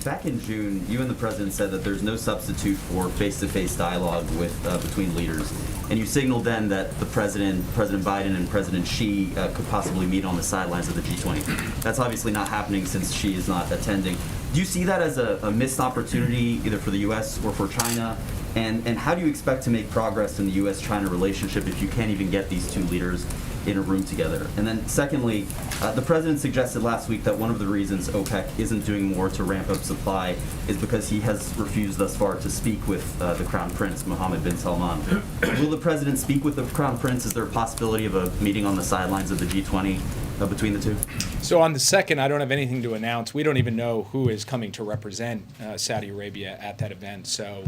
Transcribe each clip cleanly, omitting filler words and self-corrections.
Back in June, you and the president said that there's no substitute for face-to-face dialogue with between leaders, and you signaled then that President Biden and President Xi could possibly meet on the sidelines of the G20. That's obviously not happening since Xi is not attending. Do you see that as a missed opportunity either for the U.S. or for China? And how do you expect to make progress in the U.S.-China relationship if you can't even get these two leaders in a room together? And then secondly, the president suggested last week that one of the reasons OPEC isn't doing more to ramp up supply is because he has refused thus far to speak with the Crown Prince, Mohammed bin Salman. Will the president speak with the Crown Prince? Is there a possibility of a meeting on the sidelines of the G20 between the two? So on the second, I don't have anything to announce. We don't even know who is coming to represent Saudi Arabia at that event. So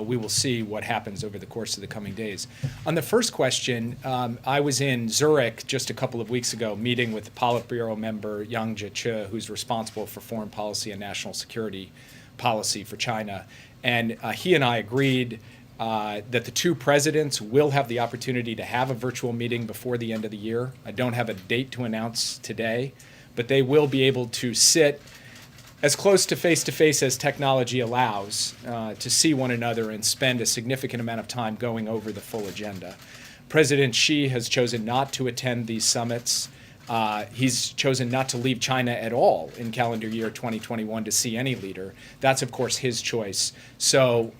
we will see what happens over the course of the coming days. On the first question, I was in Zurich just a couple of weeks ago meeting with Politburo member Yang Jiechi, who's responsible for foreign policy and national security policy for China. And he and I agreed that the two presidents will have the opportunity to have a virtual meeting before the end of the year. I don't have a date to announce today, but they will be able to sit as close to face as technology allows to see one another and spend a significant amount of time going over the full agenda. President Xi has chosen not to attend these summits. He's chosen not to leave China at all in calendar year 2021 to see any leader. That's, of course, his choice. So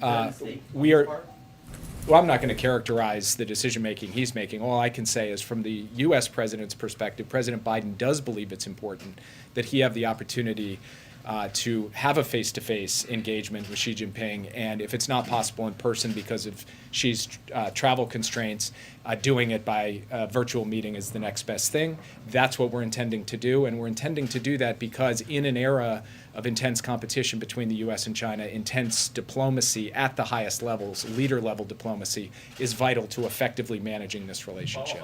we are. Well, I'm not going to characterize the decision-making he's making. All I can say is from the U.S. president's perspective, President Biden does believe it's important that he have the opportunity to have a face-to-face engagement with Xi Jinping, and if it's not possible in person because of Xi's travel constraints, doing it by virtual meeting is the next best thing. That's what we're intending to do, and we're intending to do that because in an era of intense competition between the U.S. and China, intense diplomacy at the highest levels, leader-level diplomacy, is vital to effectively managing this relationship.